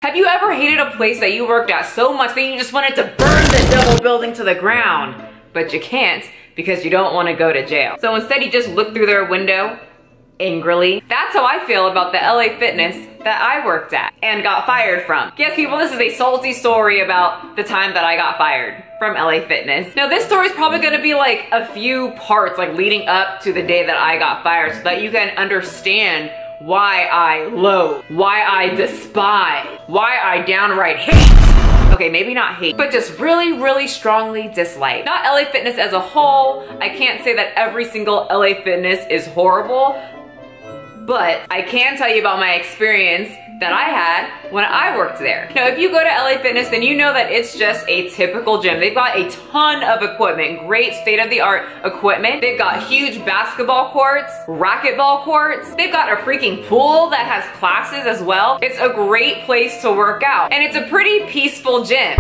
Have you ever hated a place that you worked at so much that you just wanted to burn the double building to the ground? But you can't because you don't want to go to jail. So instead you just look through their window angrily. That's how I feel about the LA Fitness that I worked at and got fired from. Yes, people, this is a salty story about the time that I got fired from LA Fitness. Now, this story is probably gonna be like a few parts, like leading up to the day that I got fired, so that you can understand why I loathe, why I despise, why I downright hate. Okay, maybe not hate, but just really, really strongly dislike. Not LA Fitness as a whole. I can't say that every single LA Fitness is horrible, but I can tell you about my experience that I had when I worked there. Now, if you go to LA Fitness, then you know that it's just a typical gym. They've got a ton of equipment, great state-of-the-art equipment. They've got huge basketball courts, racquetball courts. They've got a freaking pool that has classes as well. It's a great place to work out, and it's a pretty peaceful gym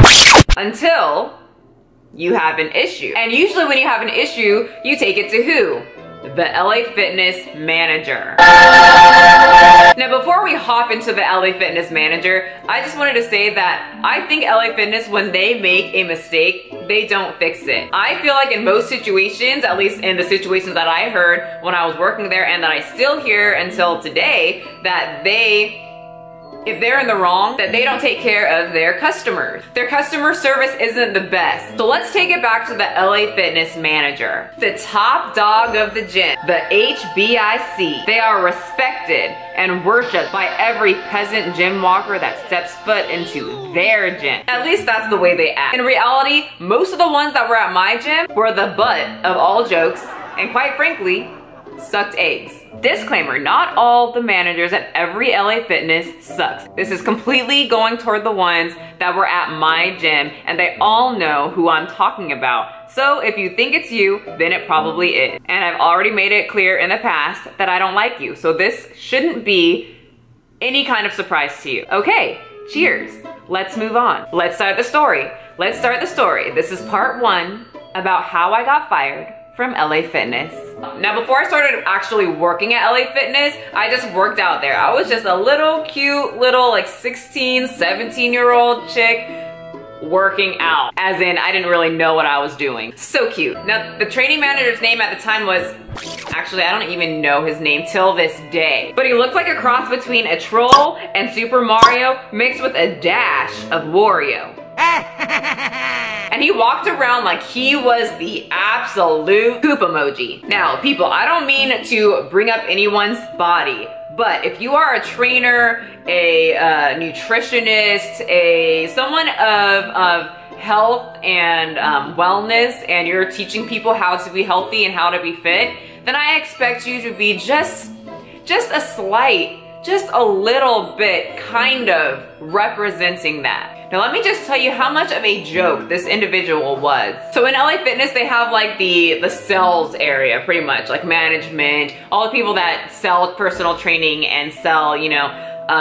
until you have an issue. And usually when you have an issue, you take it to who? The LA Fitness manager. Now, before we hop into the LA Fitness manager, I just wanted to say that I think LA Fitness, when they make a mistake, they don't fix it. I feel like in most situations, at least in the situations that I heard when I was working there and that I still hear until today, that if they're in the wrong, that they don't take care of their customers. Their customer service isn't the best. So let's take it back to the LA Fitness manager. The top dog of the gym, the HBIC. They are respected and worshipped by every peasant gym walker that steps foot into their gym. At least that's the way they act. In reality, most of the ones that were at my gym were the butt of all jokes, and quite frankly, sucked eggs. Disclaimer, not all the managers at every LA Fitness sucks. This is completely going toward the ones that were at my gym, and they all know who I'm talking about. So if you think it's you, then it probably is. And I've already made it clear in the past that I don't like you, so this shouldn't be any kind of surprise to you. Okay, cheers. Let's move on. Let's start the story. Let's start the story. This is part 1 about how I got fired from LA Fitness. Now, before I started actually working at LA Fitness, I just worked out there. I was just a little cute little like 16, 17-year-old chick working out. As in, I didn't really know what I was doing. So cute. Now, the training manager's name at the time was, actually, I don't even know his name till this day. But he looked like a cross between a troll and Super Mario mixed with a dash of Wario. And he walked around like he was the absolute poop emoji. Now, people, I don't mean to bring up anyone's body, but if you are a trainer, a nutritionist, someone of health and wellness, and you're teaching people how to be healthy and how to be fit, then I expect you to be just a little bit kind of representing that. Now let me just tell you how much of a joke this individual was. So in LA Fitness, they have like the sales area, pretty much, like management, all the people that sell personal training and sell, you know,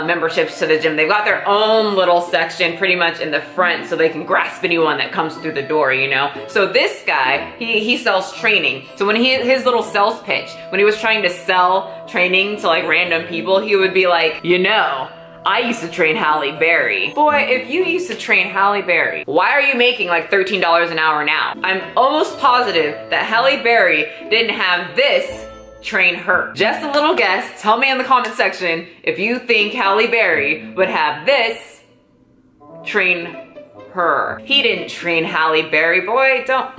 memberships to the gym. They've got their own little section pretty much in the front so they can grasp anyone that comes through the door, you know? So this guy, he sells training. So when his little sales pitch, when he was trying to sell training to like random people, he would be like, you know, I used to train Halle Berry. Boy, if you used to train Halle Berry, why are you making like $13 an hour now? I'm almost positive that Halle Berry didn't have this train her. Just a little guess. Tell me in the comment section if you think Halle Berry would have this train her. He didn't train Halle Berry, boy, don't.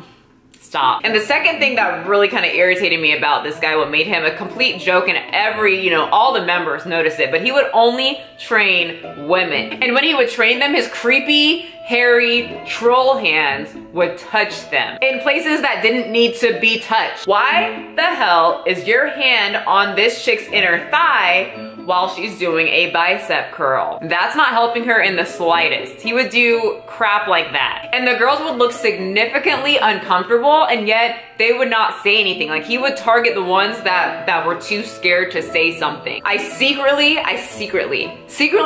Stop. And the second thing that really kind of irritated me about this guy, what made him a complete joke, and every, you know, all the members noticed it, but he would only train women. And when he would train them, his creepy, hairy troll hands would touch them in places that didn't need to be touched. Why the hell is your hand on this chick's inner thigh while she's doing a bicep curl? That's not helping her in the slightest. He would do crap like that. And the girls would look significantly uncomfortable, and yet they would not say anything. Like, he would target the ones that were too scared to say something. I secretly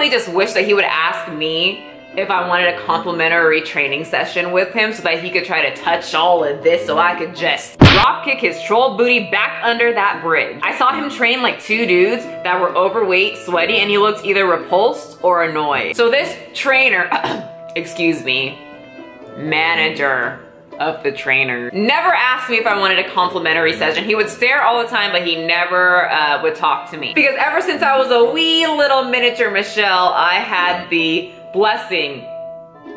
just wish that he would ask me if I wanted a complimentary training session with him so that he could try to touch all of this so I could just drop kick his troll booty back under that bridge. I saw him train like 2 dudes that were overweight, sweaty, and he looked either repulsed or annoyed. So this trainer, excuse me, manager of the trainer, never asked me if I wanted a complimentary session. He would stare all the time, but he never would talk to me. Because ever since I was a wee little miniature Michelle, I had the blessing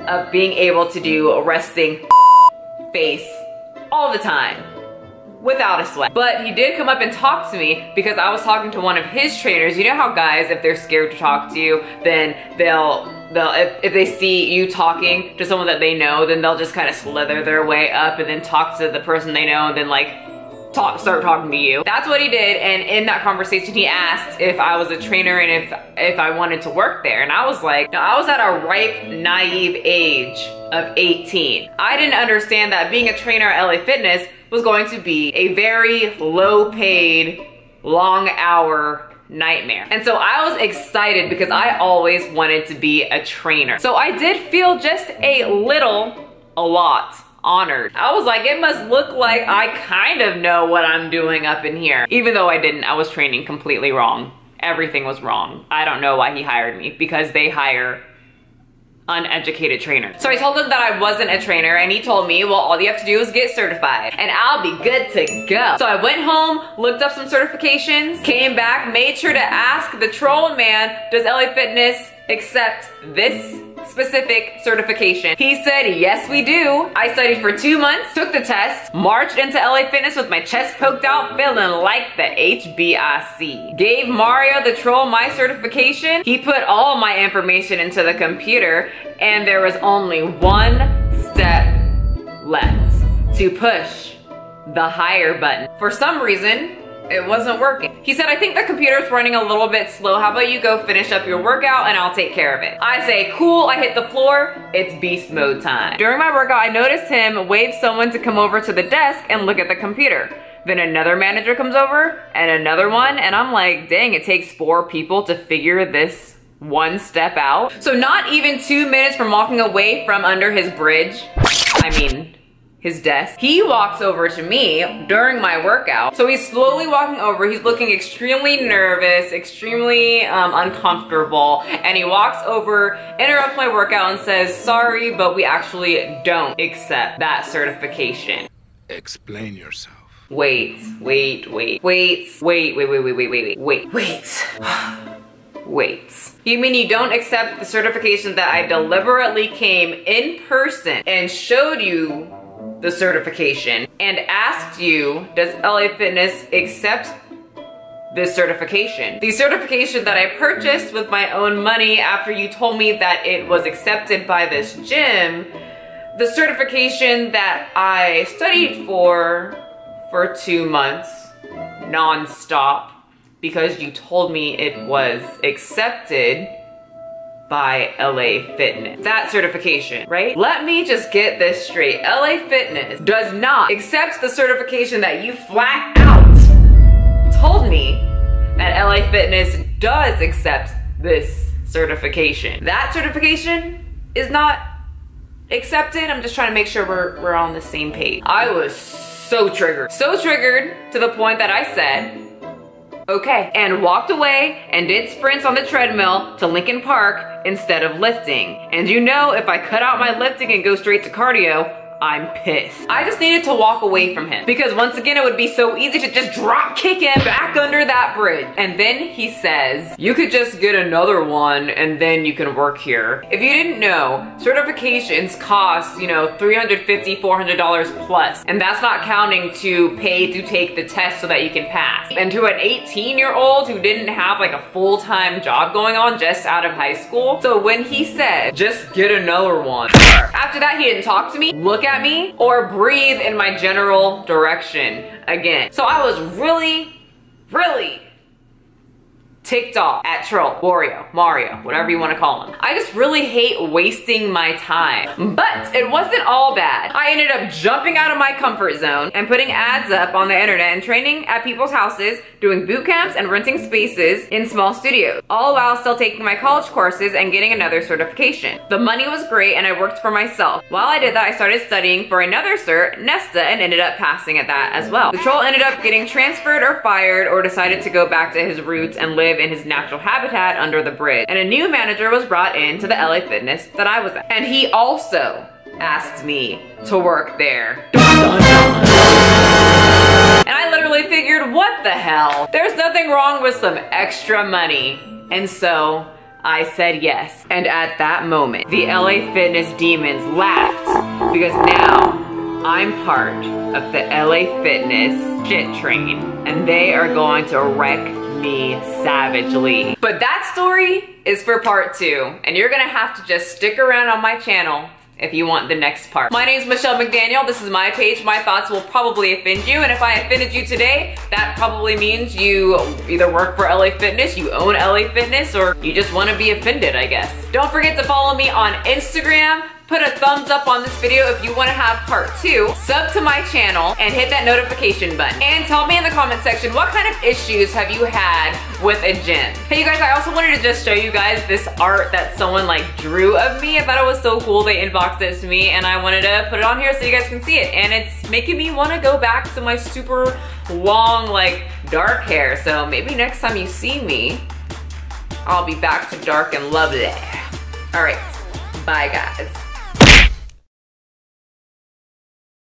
of being able to do a resting face all the time without a sweat. But he did come up and talk to me because I was talking to one of his trainers. You know how guys, if they're scared to talk to you, then if they see you talking to someone that they know, then they'll just kind of slither their way up and then talk to the person they know and then like start talking to you. That's what he did, and in that conversation he asked if I was a trainer and if I wanted to work there, and I was like, no, I was at a ripe, naive age of 18. I didn't understand that being a trainer at LA Fitness was going to be a very low-paid, long-hour nightmare. And so I was excited because I always wanted to be a trainer. So I did feel just a lot honored. I was like, it must look like I kind of know what I'm doing up in here. Even though I didn't, I was training completely wrong. Everything was wrong. I don't know why he hired me, because they hire uneducated trainers. So I told him that I wasn't a trainer, and he told me, well, all you have to do is get certified and I'll be good to go. So I went home, looked up some certifications, came back, made sure to ask the troll man, does LA Fitness accept this specific certification? He said, yes, we do. I studied for 2 months, took the test, marched into LA Fitness with my chest poked out, feeling like the HBIC. Gave Mario the troll my certification. He put all my information into the computer, and there was only one step left to push the hire button. For some reason, it wasn't working. He said, I think the computer's running a little bit slow. How about you go finish up your workout and I'll take care of it. I say, cool. I hit the floor. It's beast mode time. During my workout, I noticed him wave someone to come over to the desk and look at the computer. Then another manager comes over and another one. And I'm like, dang, it takes 4 people to figure this one step out. So not even 2 minutes from walking away from under his bridge, his desk, he walks over to me during my workout. So he's slowly walking over. He's looking extremely nervous, extremely uncomfortable. And he walks over, interrupts my workout and says, sorry, but we actually don't accept that certification. Explain yourself. Wait. You mean you don't accept the certification that I deliberately came in person and showed you the certification and asked you, does LA Fitness accept this certification? The certification that I purchased with my own money after you told me that it was accepted by this gym, the certification that I studied for 2 months non-stop because you told me it was accepted by LA Fitness. That certification, right? Let me just get this straight. LA Fitness does not accept the certification that you flat out told me that LA Fitness does accept this certification. That certification is not accepted. I'm just trying to make sure we're on the same page. I was so triggered to the point that I said, okay, and walked away and did sprints on the treadmill to Lincoln Park instead of lifting. And you know, if I cut out my lifting and go straight to cardio, I'm pissed. I just needed to walk away from him because once again, it would be so easy to just drop kick him back under that bridge. And then he says, you could just get another one and then you can work here. If you didn't know, certifications cost, $350, $400 plus. And that's not counting to pay to take the test so that you can pass. And to an 18-year-old who didn't have like a full-time job going on just out of high school. So when he said, just get another one, after that, he didn't talk to me, look at me, or breathe in my general direction again. So I was really ticked off at Troll, Wario, Mario, whatever you want to call him. I just really hate wasting my time. But it wasn't all bad. I ended up jumping out of my comfort zone and putting ads up on the internet and training at people's houses, doing boot camps and renting spaces in small studios, all while still taking my college courses and getting another certification. The money was great and I worked for myself. While I did that, I started studying for another cert, Nesta, and ended up passing at that as well. The Troll ended up getting transferred or fired or decided to go back to his roots and live in his natural habitat under the bridge. And a new manager was brought into the LA Fitness that I was at. And he also asked me to work there. And I literally figured, what the hell? There's nothing wrong with some extra money. And so I said yes. And at that moment, the LA Fitness demons laughed because now I'm part of the LA Fitness shit train and they are going to wreck me savagely. But that story is for part 2 and you're gonna have to just stick around on my channel if you want the next part. My name is Michelle McDaniel. This is my page. My thoughts will probably offend you, and if I offended you today, that probably means you either work for LA Fitness, you own LA Fitness, or you just want to be offended, I guess. Don't forget to follow me on Instagram. Put a thumbs up on this video if you want to have part 2. Sub to my channel and hit that notification button. And tell me in the comment section, what kind of issues have you had with a gym? Hey you guys, I also wanted to just show you guys this art that someone like drew of me. I thought it was so cool. They inboxed it to me and I wanted to put it on here so you guys can see it. And it's making me want to go back to my super long, like dark hair. So maybe next time you see me, I'll be back to dark and lovely. All right, bye guys.